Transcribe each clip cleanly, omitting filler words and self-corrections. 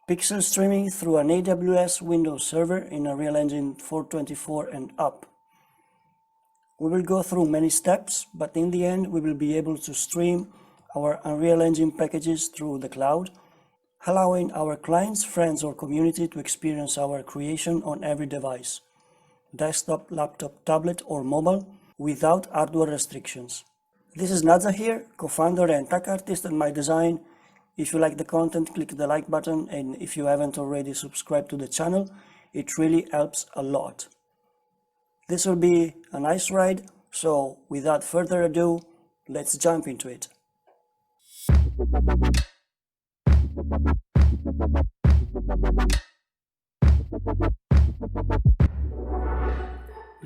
Pixel streaming through an AWS Windows server in Unreal Engine 424 and up. We will go through many steps, but in the end we will be able to stream our Unreal Engine packages through the cloud, allowing our clients, friends or community to experience our creation on every device, desktop, laptop, tablet or mobile, without hardware restrictions. This is Nazza here, co-founder and tech artist at My Design. If you like the content, click the like button, and if you haven't already subscribed to the channel, it really helps a lot. This will be a nice ride, so without further ado, let's jump into it.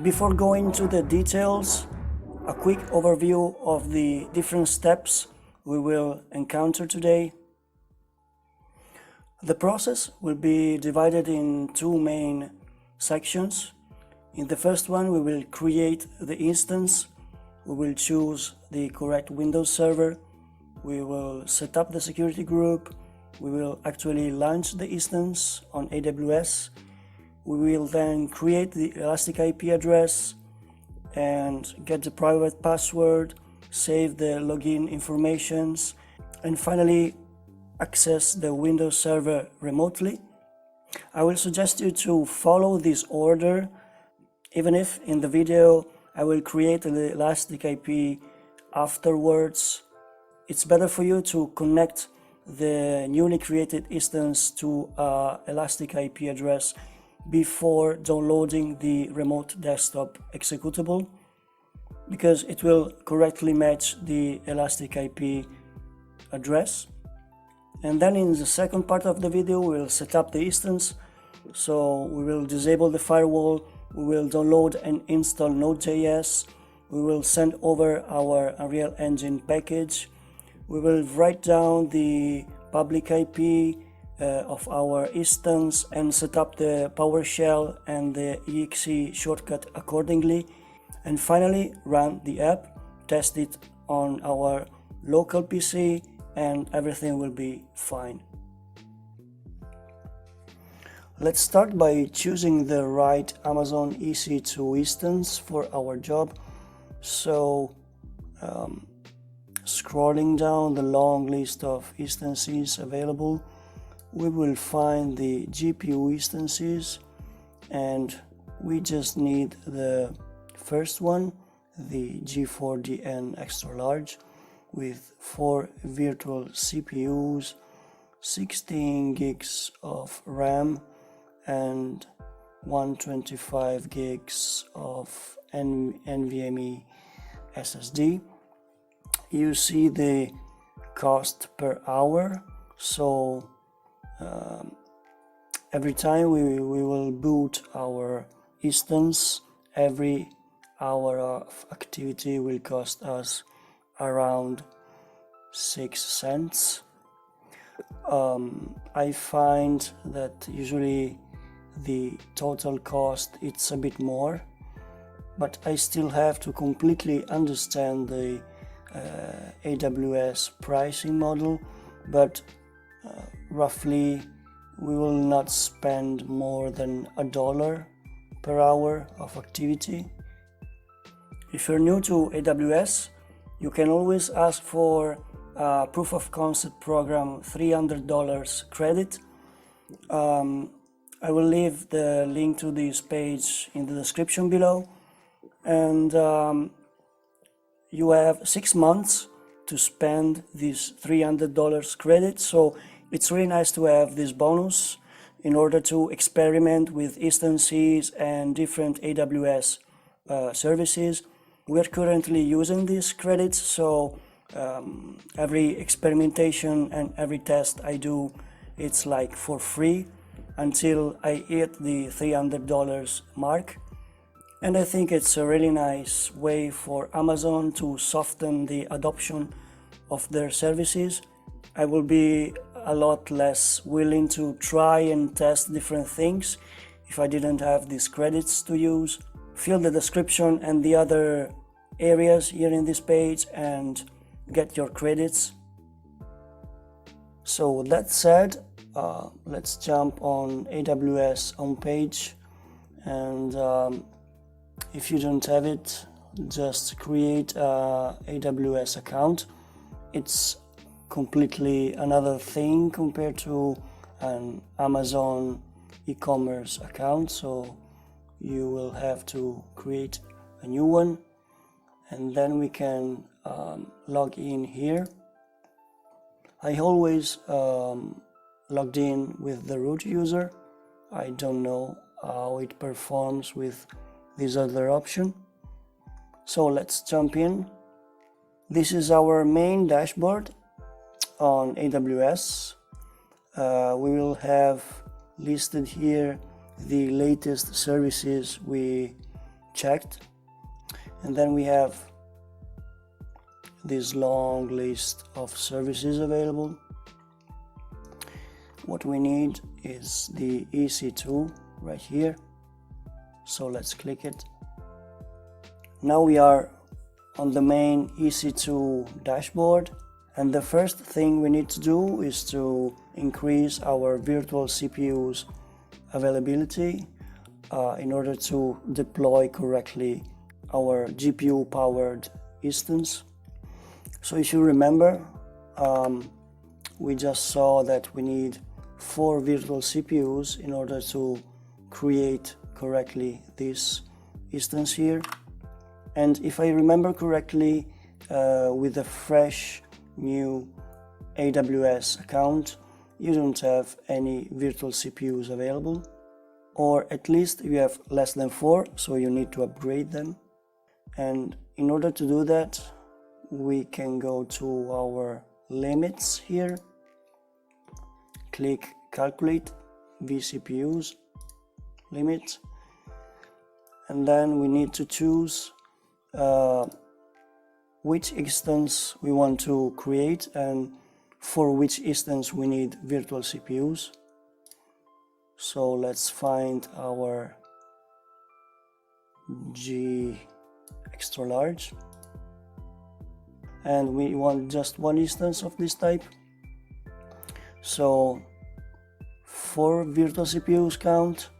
Before going to the details, a quick overview of the different steps we will encounter today. The process will be divided in two main sections. In the first one, we will create the instance. We will choose the correct Windows server. We will set up the security group. We will actually launch the instance on AWS. We will then create the elastic IP address and get the private password, save the login informations, and finally access the Windows server remotely. I will suggest you to follow this order, even if in the video I will create the elastic IP afterwards. It's better for you to connect the newly created instance to elastic IP address before downloading the remote desktop executable, because it will correctly match the elastic IP address. And then in the second part of the video we'll set up the instance. So we will disable the firewall, we will download and install Node.js, we will send over our Unreal Engine package, we will write down the public IP of our instance and set up the PowerShell and the exe shortcut accordingly, and finally run the app, test it on our local PC, and everything will be fine. Let's start by choosing the right Amazon EC2 instance for our job. So scrolling down the long list of instances available, we will find the GPU instances, and we just need the first one, the G403 extra large, with 4 virtual CPUs, 16 gigs of RAM, and 125 gigs of NVMe SSD. You see the cost per hour, so every time we will boot our instance, every hour of activity will cost us around 6 cents. I find that usually the total cost it's a bit more, but I still have to completely understand the AWS pricing model, but roughly we will not spend more than $1 per hour of activity. If you're new to AWS, you can always ask for a proof of concept program $300 credit. I will leave the link to this page in the description below, and you have 6 months to spend this $300 credit, so it's really nice to have this bonus in order to experiment with instances and different AWS services. We are currently using these credits, so every experimentation and every test I do, it's like for free until I hit the $300 mark. And I think it's a really nice way for Amazon to soften the adoption of their services. I will be a lot less willing to try and test different things if I didn't have these credits to use. Fill the description and the other areas here in this page and get your credits. So that said, let's jump on AWS homepage, and if you don't have it, just create a AWS account. It's completely another thing compared to an Amazon e-commerce account, so you will have to create a new one, and then we can log in here. I always logged in with the root user. I don't know how it performs with this other option. So let's jump in. This is our main dashboard on AWS. We will have listed here the latest services we checked, and then we have this long list of services available. What we need is the EC2 right here, so let's click it. Now we are on the main EC2 dashboard, and the first thing we need to do is to increase our virtual CPU's availability in order to deploy correctly our GPU powered instance. So if you remember, we just saw that we need 4 virtual CPUs in order to create correctly this instance here. And if I remember correctly, with a fresh new AWS account, you don't have any virtual CPUs available, or at least you have less than 4, so you need to upgrade them. And in order to do that, we can go to our limits here, click calculate vCPUs limit, and then we need to choose which instance we want to create and for which instance we need virtual CPUs. So let's find our G extra large, and we want just one instance of this type. So for virtual CPUs count,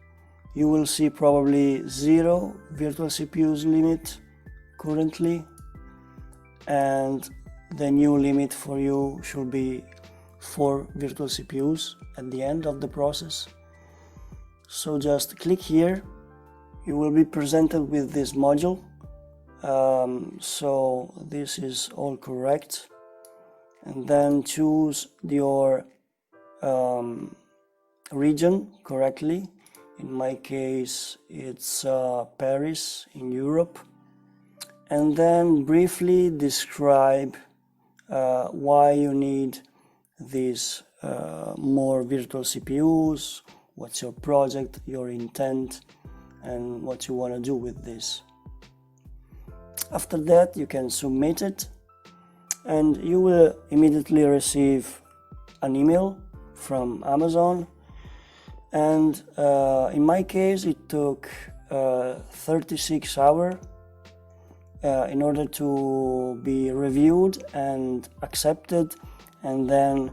you will see probably 0 virtual CPUs limit currently, and the new limit for you should be 4 virtual CPUs at the end of the process. So just click here, you will be presented with this module. So this is all correct, and then choose your region correctly. In my case, it's Paris in Europe. And then briefly describe why you need these more virtual CPUs, what's your project, your intent, and what you want to do with this. After that, you can submit it, and you will immediately receive an email from Amazon. And in my case, it took 36 hours in order to be reviewed and accepted, and then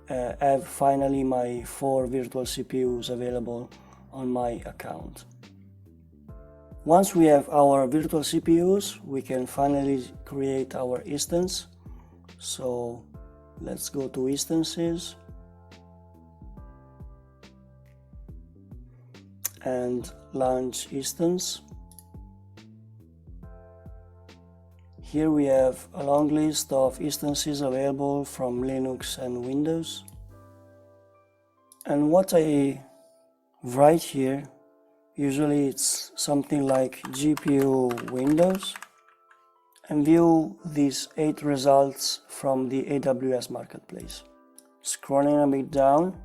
have finally my 4 virtual CPUs available on my account. Once we have our virtual CPUs, we can finally create our instance. So let's go to instances and launch instance. Here we have a long list of instances available from Linux and Windows. And what I write here, usually it's something like GPU Windows, and view these 8 results from the AWS Marketplace. Scrolling a bit down,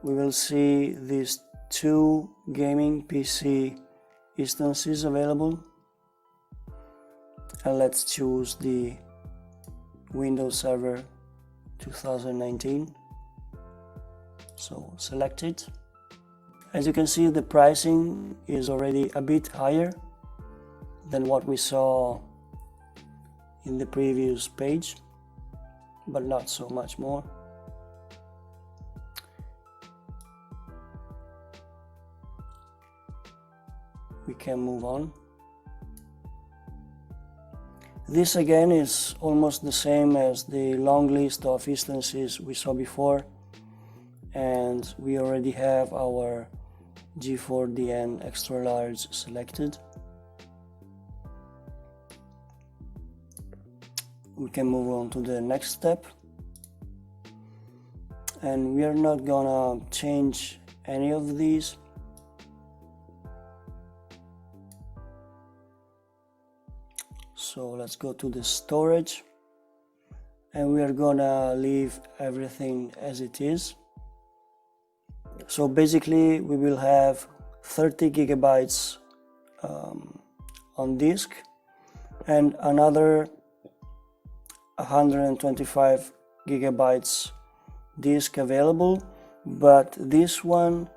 we will see these 2 gaming PC instances available. And let's choose the Windows Server 2019. So select it. As you can see, the pricing is already a bit higher than what we saw in the previous page, but not so much more. we can move on. This again is almost the same as the long list of instances we saw before, and we already have our G4DN extra large selected. We can move on to the next step, and we are not gonna change any of these. So let's go to the storage, and we are gonna leave everything as it is. So basically we will have 30 gigabytes on disk and another 125 gigabytes disk available, but this one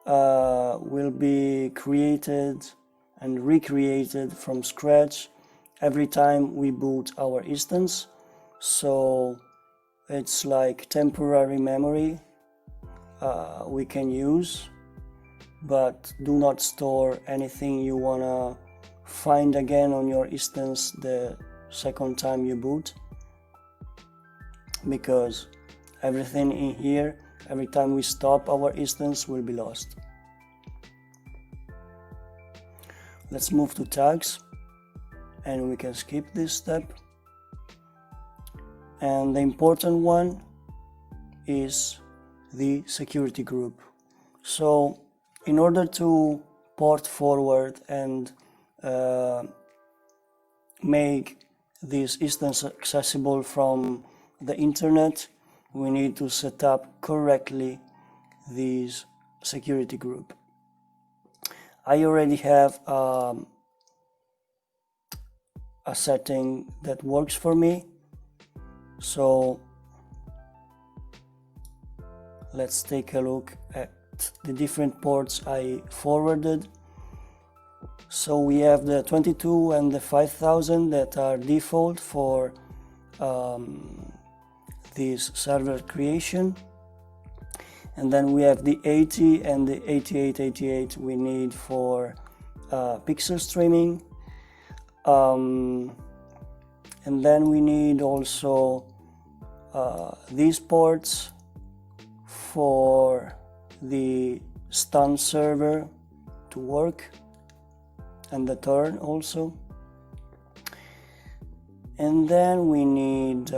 will be created and recreated from scratch every time we boot our instance. So it's like temporary memory we can use, but do not store anything you wanna find again on your instance the second time you boot, because everything in here, every time we stop our instance, will be lost. Let's move to tags, and we can skip this step. And the important one is the security group. So in order to port forward and make this instance accessible from the internet, we need to set up correctly this security group. I already have a setting that works for me, so let's take a look at the different ports I forwarded. So we have the 22 and the 5000 that are default for this server creation, and then we have the 80 and the 8888 we need for pixel streaming, and then we need also these ports for the stun server to work, and the turn also. And then we need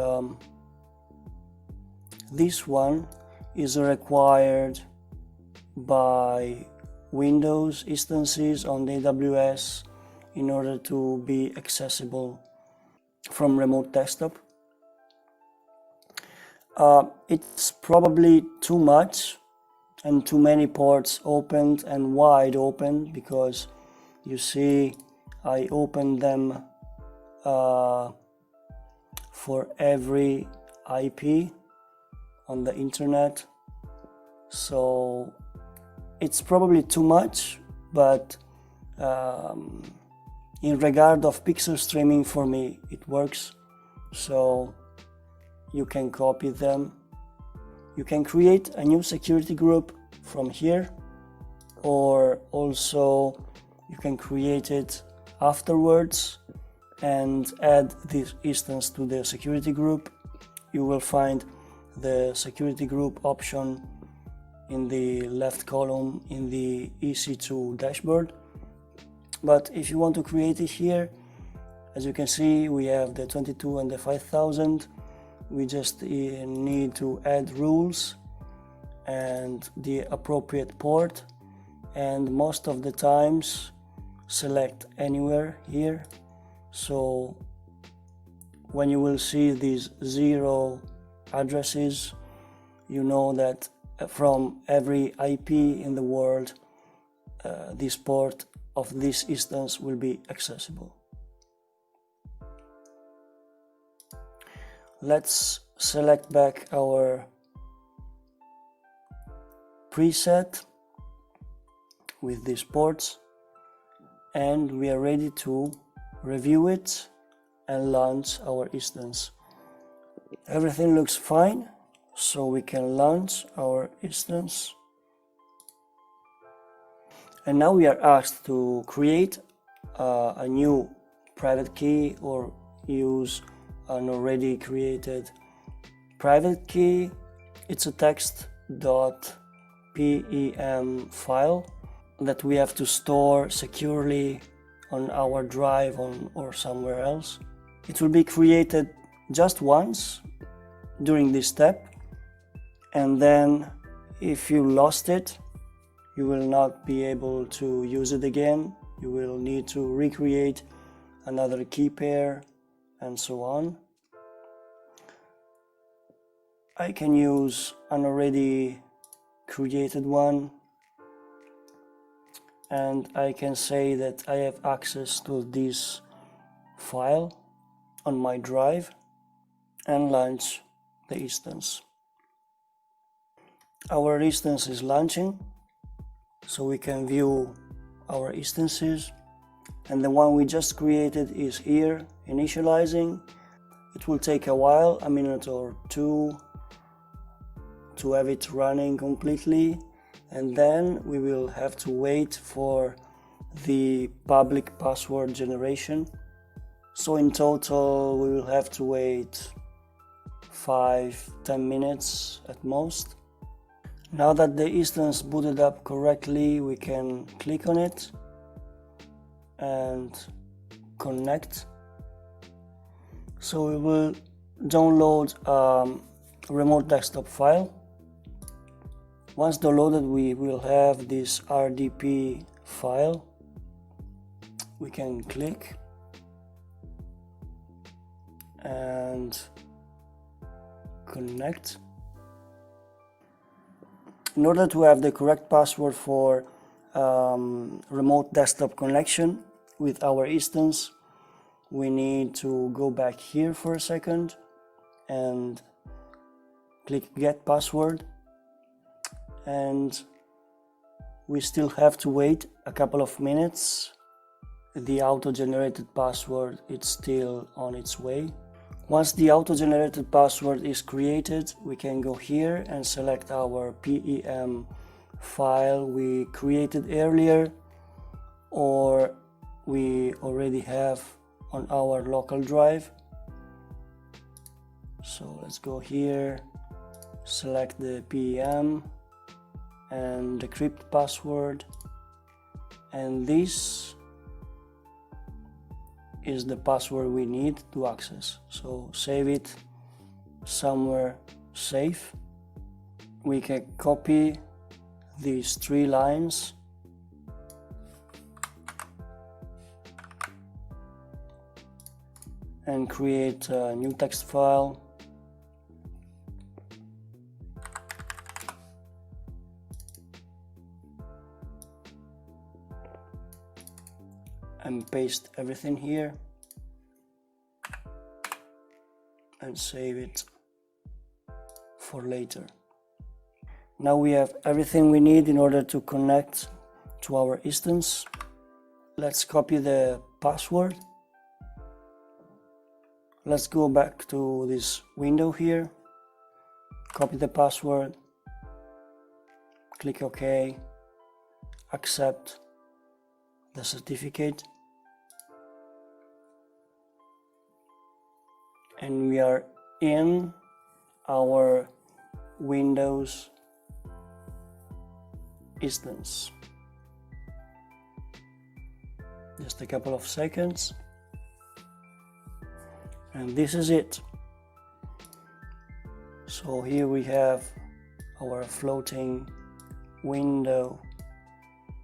this one is required by Windows instances on the AWS in order to be accessible from remote desktop. It's probably too much and too many ports opened and wide open, because you see I opened them for every IP on the internet, so it's probably too much, but in regard of pixel streaming, for me it works. So you can copy them, you can create a new security group from here, or also you can create it afterwards and add this instance to the security group. You will find the security group option in the left column in the EC2 dashboard. But if you want to create it here, as you can see, we have the 22 and the 5000. We just need to add rules and the appropriate port, and most of the times select anywhere here. So when you will see these 0 addresses, you know that from every IP in the world, this port of this instance will be accessible. Let's select back our preset with these ports, and we are ready to review it and launch our instance. Everything looks fine, so we can launch our instance. And now we are asked to create a new private key or use an already created private key. It's a text.pem file that we have to store securely on our drive or somewhere else. It will be created just once during this step, and then if you lost it, you will not be able to use it again. You will need to recreate another key pair and so on. I can use an already created one, and I can say that I have access to this file on my drive and launch the instance. Our instance is launching, so we can view our instances, and the one we just created is here, initializing. It will take a while, a minute or two, to have it running completely, and then we will have to wait for the public password generation. So in total we will have to wait 5-10 minutes at most. Now that the instance booted up correctly, we can click on it and connect. So we will download a remote desktop file. Once downloaded, we will have this RDP file. We can click and connect. In order to have the correct password for remote desktop connection with our instance, we need to go back here for a second and click get password, and we still have to wait a couple of minutes. The auto-generated password is still on its way. Once the auto-generated password is created, we can go here and select our PEM file we created earlier or we already have on our local drive. So let's go here, select the PEM and decrypt password, and this is the password we need to access. So save it somewhere safe. We can copy these 3 lines and create a new text file. And paste everything here and save it for later. Now we have everything we need in order to connect to our instance. Let's copy the password. Let's go back to this window here, copy the password, click OK, accept the certificate, and we are in our Windows instance. Just a couple of seconds, and this is it. So here we have our floating window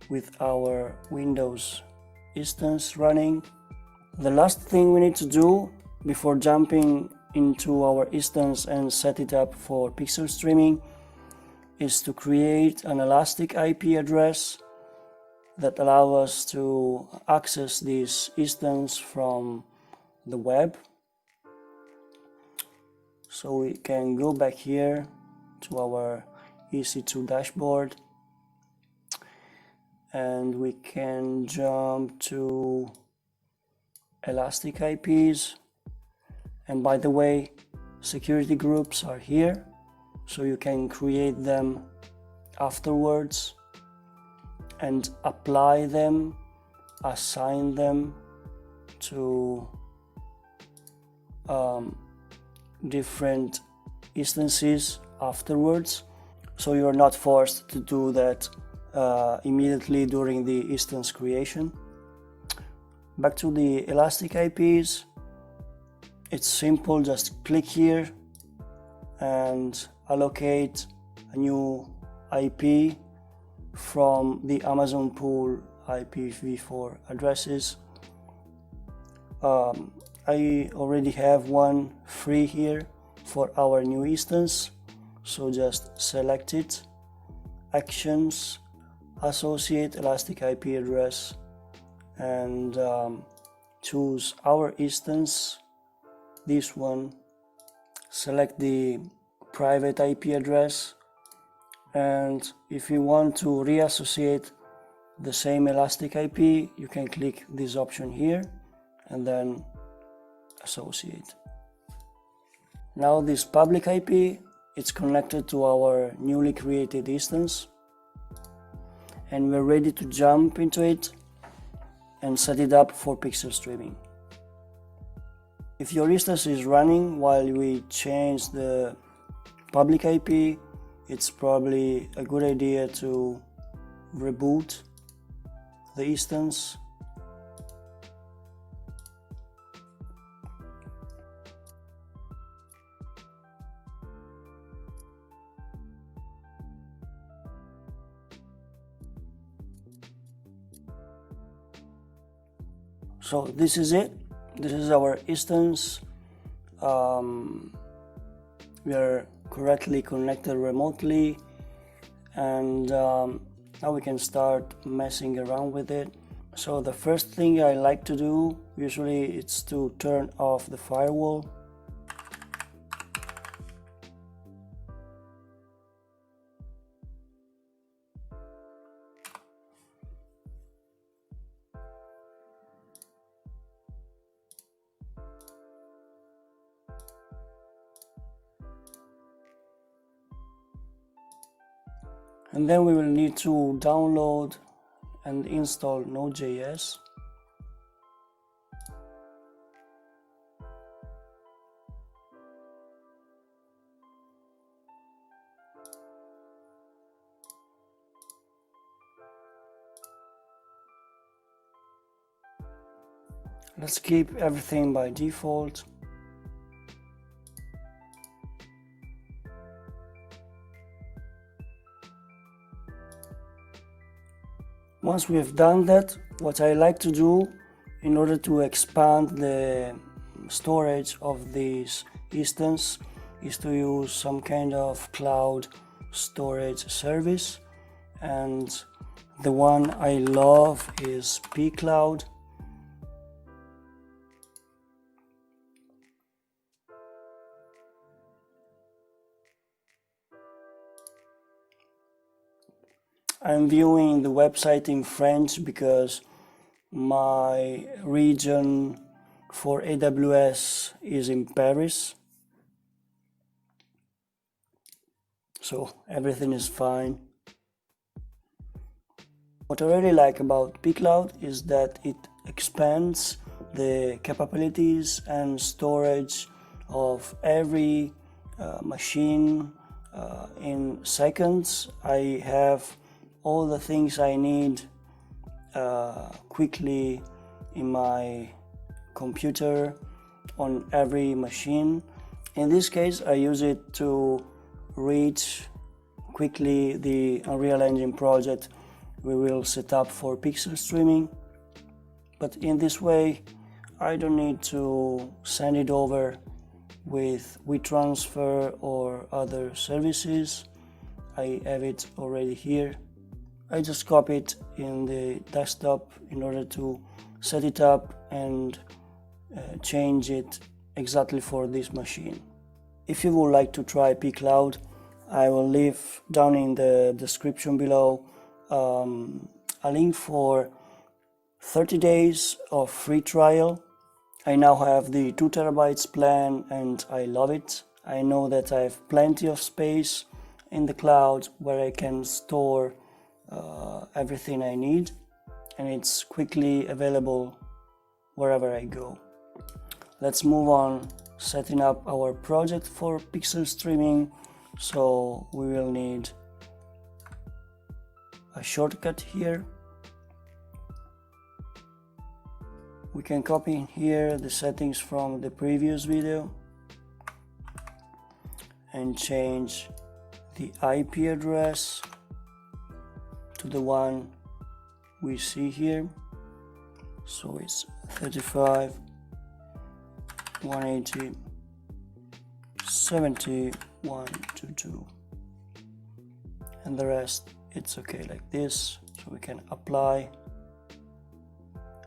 with our Windows instance running. The last thing we need to do before jumping into our instance and set it up for pixel streaming is to create an elastic IP address that allows us to access this instance from the web. So we can go back here to our EC2 dashboard and we can jump to elastic IPs. And by the way, security groups are here, so you can create them afterwards. and apply them, assign them to different instances afterwards, so you're not forced to do that immediately during the instance creation. Back to the Elastic IPs, it's simple, just click here and allocate a new IP from the Amazon pool IPv4 addresses. I already have one free here for our new instance, so just select it, actions, associate Elastic IP address, and choose our instance, this one, select the private IP address, and if you want to reassociate the same Elastic IP, you can click this option here and then associate. Now this public IP, it's connected to our newly created instance, and we're ready to jump into it and set it up for pixel streaming. If your instance is running while we change the public IP, it's probably a good idea to reboot the instance. So this is it. This is our instance. We are correctly connected remotely, and now we can start messing around with it. So the first thing I like to do usually it's to turn off the firewall. And then we will need to download and install Node.js. Let's keep everything by default. Once we have done that, what I like to do in order to expand the storage of this instance is to use some kind of cloud storage service, and the one I love is pCloud. I'm viewing the website in French because my region for AWS is in Paris, so everything is fine. What I really like about pCloud is that it expands the capabilities and storage of every machine in seconds. I have all the things I need quickly in my computer on every machine. In this case, I use it to reach quickly the Unreal Engine project we will set up for pixel streaming. But in this way, I don't need to send it over with WeTransfer or other services. I have it already here. I just copy it in the desktop in order to set it up and change it exactly for this machine. If you would like to try pCloud, I will leave down in the description below a link for 30 days of free trial. I now have the 2 terabytes plan and I love it. I know that I have plenty of space in the cloud where I can store everything I need, and it's quickly available wherever I go. Let's move on setting up our project for pixel streaming. So we will need a shortcut here. We can copy in here the settings from the previous video and change the IP address to the one we see here. So it's 35.180.70.122, and the rest it's okay like this. So we can apply.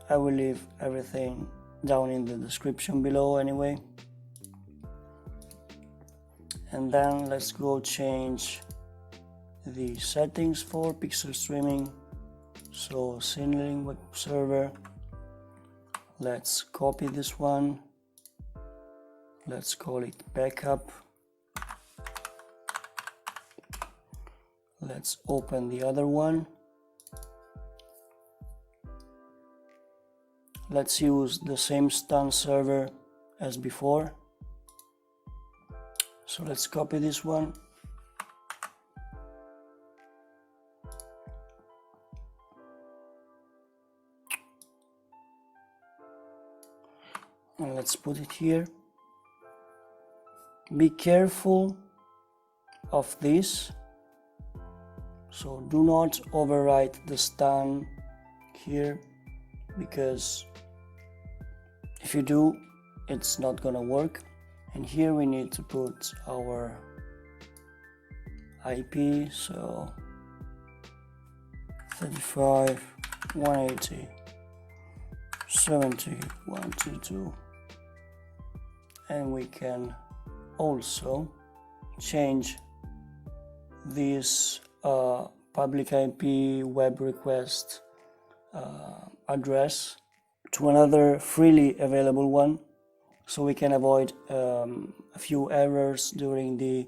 I will leave everything down in the description below anyway. And then let's go change the settings for pixel streaming. So signaling web server, let's copy this one, let's call it backup. Let's open the other one. Let's use the same stun server as before. So let's copy this one. And let's put it here. Be careful of this. So do not overwrite the stun here, because if you do, it's not gonna work. And here we need to put our IP, so 35.180.70.122, and we can also change this public IP web request address to another freely available one, so we can avoid a few errors during the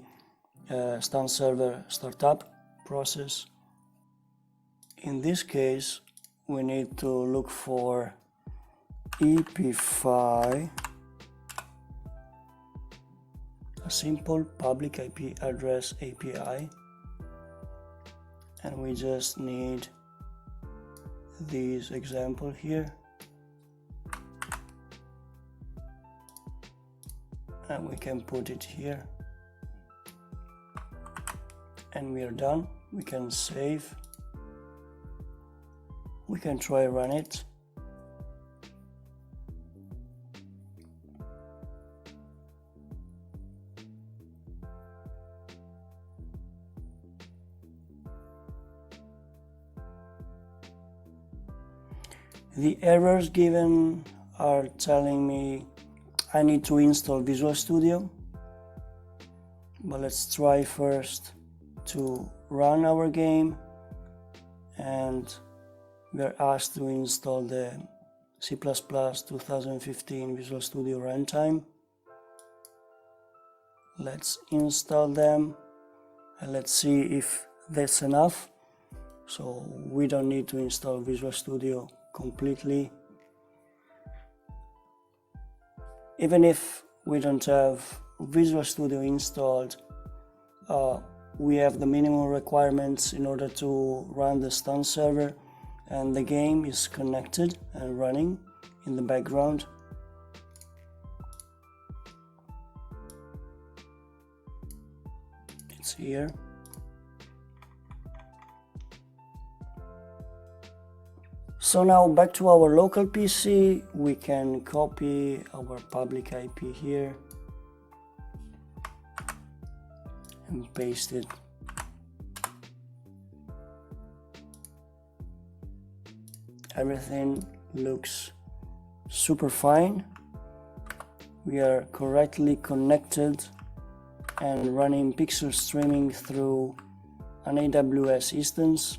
stun server startup process. In this case, we need to look for EPFI, a simple public IP address API, and we just need this example here, and we can put it here, and we are done. We can save, we can try run it. The errors given are telling me I need to install Visual Studio, but let's try first to run our game, and we are asked to install the C++ 2015 Visual Studio runtime. Let's install them and let's see if that's enough. So we don't need to install Visual Studio completely. Even if we don't have Visual Studio installed, we have the minimum requirements in order to run the stun server, and the game is connected and running in the background. It's here. So now back to our local PC, we can copy our public IP here and paste it. Everything looks super fine. We are correctly connected and running pixel streaming through an AWS instance.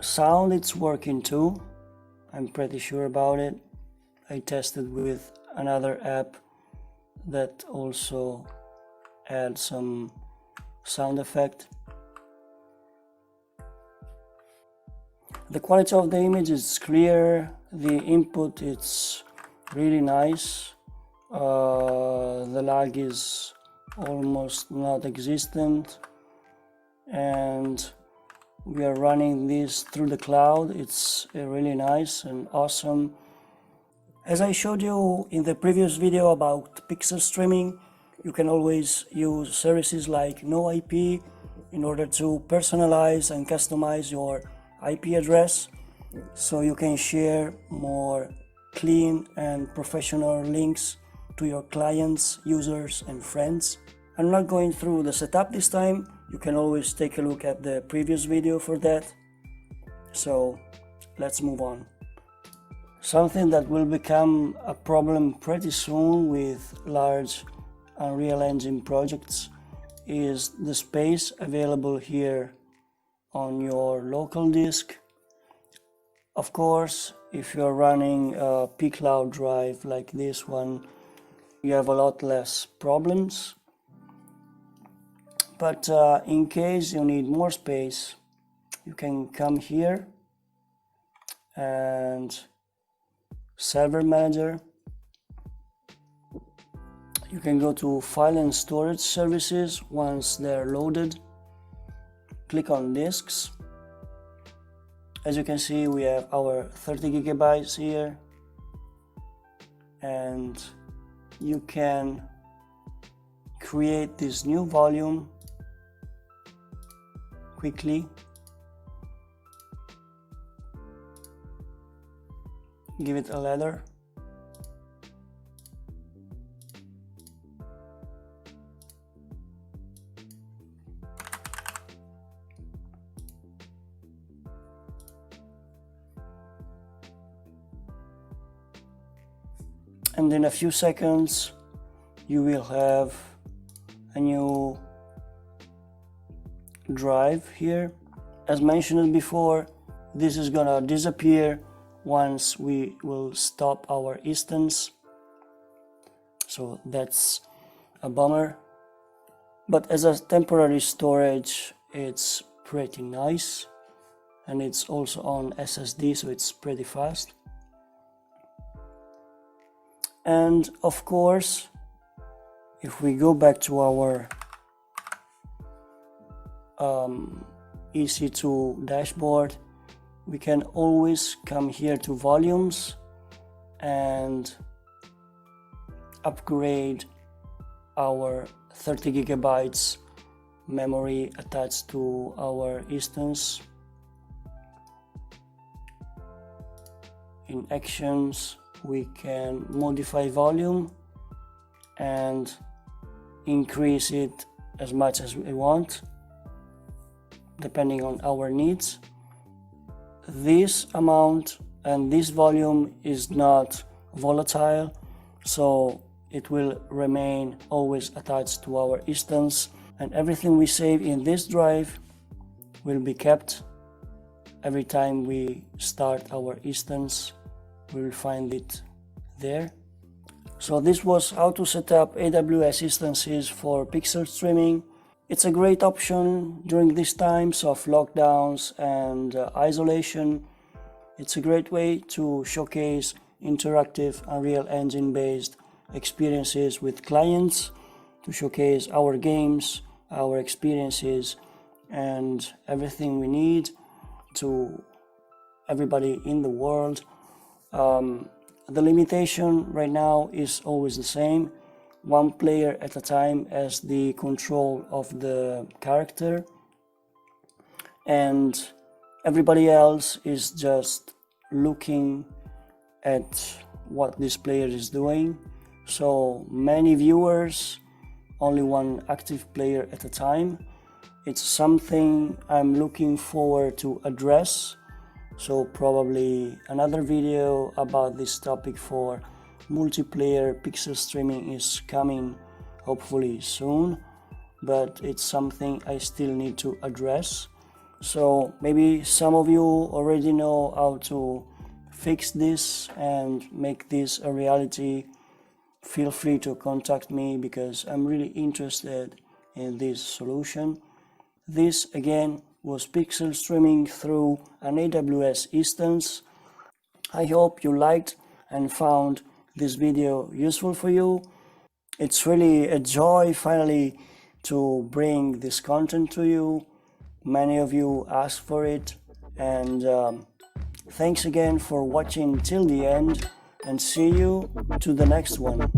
Sound, it's working too. I'm pretty sure about it. I tested with another app that also add some sound effect. The quality of the image is clear, the input is really nice, the lag is almost not existent, and we are running this through the cloud. It's really nice and awesome. As I showed you in the previous video about pixel streaming, you can always use services like NoIP in order to personalize and customize your IP address, so you can share more clean and professional links to your clients, users and friends. I'm not going through the setup this time. You can always take a look at the previous video for that. So let's move on. Something that will become a problem pretty soon with large Unreal Engine projects is the space available here on your local disk. Of course, if you're running a pCloud drive like this one, you have a lot less problems. But in case you need more space, you can come here and Server Manager. You can go to File and Storage Services once they're loaded. Click on Disks. As you can see, we have our 30 gigabytes here, and you can create this new volume quickly. Give it a letter. And in a few seconds you will have a new drive here. As mentioned before, this is gonna disappear once we will stop our instance, so that's a bummer, but as a temporary storage it's pretty nice, and it's also on SSD, so it's pretty fast. And of course, if we go back to our EC2 dashboard, we can always come here to volumes and upgrade our 30 gigabytes memory attached to our instance. In Actions, we can modify volume and increase it as much as we want, depending on our needs. This amount and this volume is not volatile, so it will remain always attached to our instance, and everything we save in this drive will be kept. Every time we start our instance, we will find it there. So this was how to set up AWS instances for pixel streaming. It's a great option during these times of lockdowns and isolation. It's a great way to showcase interactive Unreal Engine based experiences with clients, to showcase our games, our experiences, and everything we need to everybody in the world. The limitation right now is always the same: one player at a time has the control of the character, and everybody else is just looking at what this player is doing. So many viewers, only one active player at a time. It's something I'm looking forward to address, so probably another video about this topic for multiplayer pixel streaming is coming hopefully soon, but it's something I still need to address. So maybe some of you already know how to fix this and make this a reality feel free to contact me because I'm really interested in this solution. This again was pixel streaming through an AWS instance. I hope you liked and found this video useful for you. It's really a joy finally to bring this content to you. Many of you asked for it, and thanks again for watching till the end, and see you to the next one.